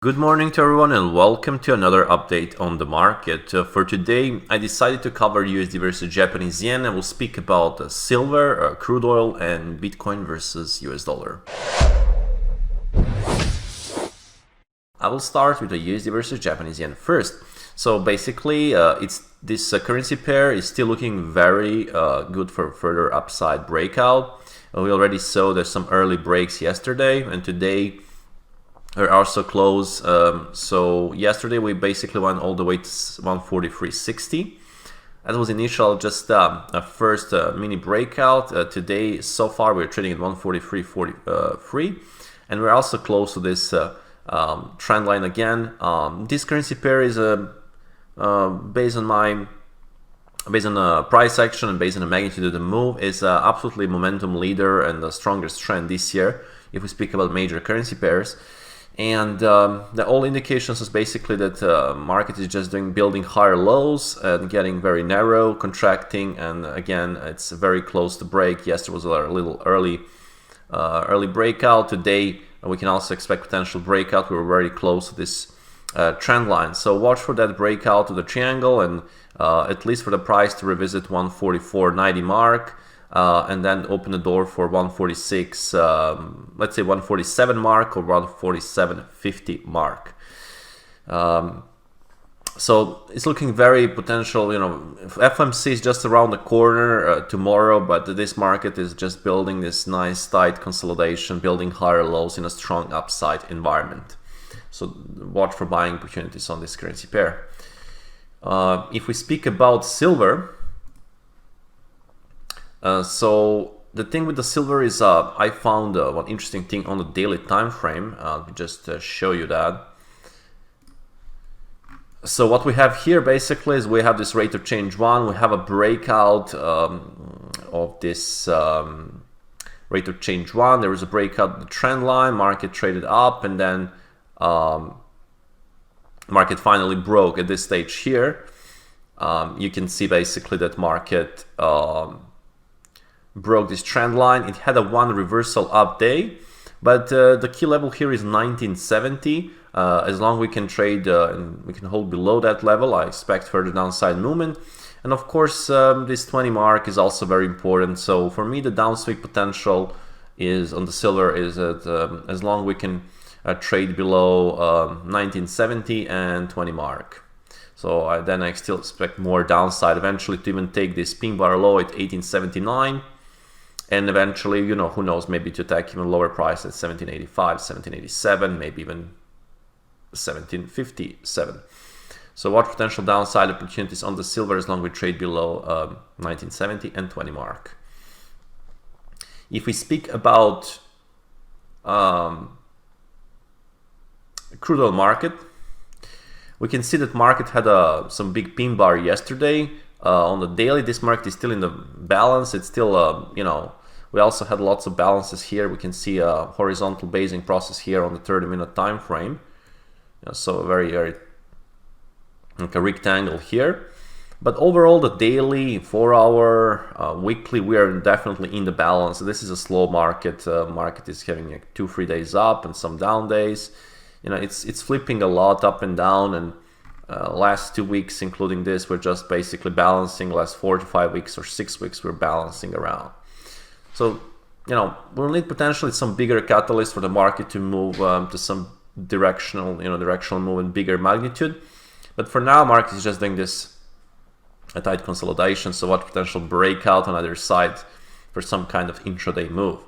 Good morning to everyone and welcome to another update on the market. For today, I decided to cover USD versus Japanese yen and we'll speak about silver, crude oil and Bitcoin versus US dollar. I will start with the USD versus Japanese yen first. So basically, this currency pair is still looking very good for further upside breakout. We already saw there's some early breaks yesterday and today are also close. So yesterday we basically went all the way to 143.60. That was initial just a first mini breakout. Today so far we're trading at 143.43 and we're also close to this trend line again. This currency pair is based on price action and based on the magnitude of the move is absolutely momentum leader and the strongest trend this year if we speak about major currency pairs. And the all indications is basically that market is just building higher lows and getting very narrow, contracting, and again it's very close to break. Yesterday was a little early breakout. Today we can also expect potential breakout. We were very close to this trend line, so watch for that breakout of the triangle and at least for the price to revisit 144.90 mark. And then open the door for 146, let's say 147 mark or 147.50 mark. So it's looking very potential. FMC is just around the corner tomorrow, but this market is just building this nice tight consolidation, building higher lows in a strong upside environment. So watch for buying opportunities on this currency pair. If we speak about silver. So the thing with the silver is I found one interesting thing on the daily time frame. I'll just show you that. So what we have here basically is we have this rate of change 1. We have a breakout of this rate of change 1. There was a breakout of the trend line. Market traded up and then market finally broke at this stage here. You can see basically that market broke this trend line. It had a one reversal up day, but the key level here is 1970. As long as we can trade and we can hold below that level, I expect further downside movement. And of course this 20 mark is also very important. So for me the downswing potential is on the silver is that as long as we can trade below 1970 and 20 mark. So then I still expect more downside eventually to even take this pin bar low at 1879. And eventually, who knows, maybe to attack even lower price at 1785, 1787, maybe even 1757. So what potential downside opportunities on the silver as long as we trade below 1970 and 20 mark. If we speak about crude oil market, we can see that market had some big pin bar yesterday. On the daily, this market is still in the balance. It's still, we also had lots of balances here. We can see a horizontal basing process here on the 30-minute time frame. So very, very like a rectangle here. But overall, the daily, 4-hour, weekly, we are definitely in the balance. This is a slow market. Market is having like 2-3 days up and some down days. It's flipping a lot up and down, and last 2 weeks, including this, we're just basically balancing. Last 4 to 5 weeks or 6 weeks, we're balancing around. So, we'll need potentially some bigger catalyst for the market to move to some directional move in bigger magnitude. But for now, market is just doing this a tight consolidation. So what potential breakout on either side for some kind of intraday move.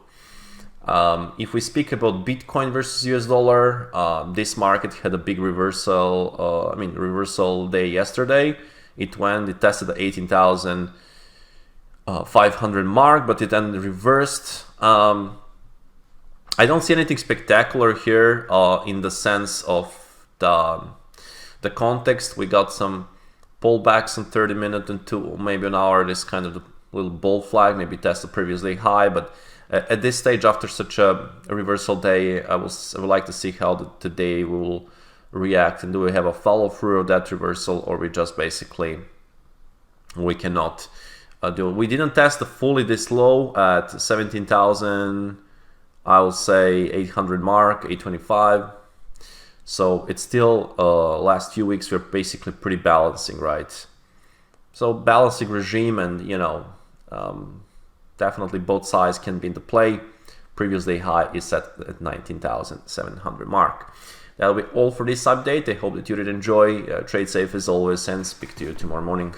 If we speak about Bitcoin versus US dollar, this market had a big reversal. Reversal day yesterday. It tested the 18,500 mark, but it then reversed. I don't see anything spectacular here in the sense of the context. We got some pullbacks in 30 minutes and maybe an hour. This kind of little bull flag, maybe test the previous day high, but at this stage, after such a reversal day, I would like to see how today will react, and do we have a follow through of that reversal, or we just basically we cannot do. We didn't test the fully this low at 17,000, I will say 800 mark, 825. So it's still last few weeks we're basically pretty balancing, right? So balancing regime, and definitely both sides can be into play. Previous day high is set at 19,700 mark. That'll be all for this update. I hope that you did enjoy. Trade safe as always, and speak to you tomorrow morning.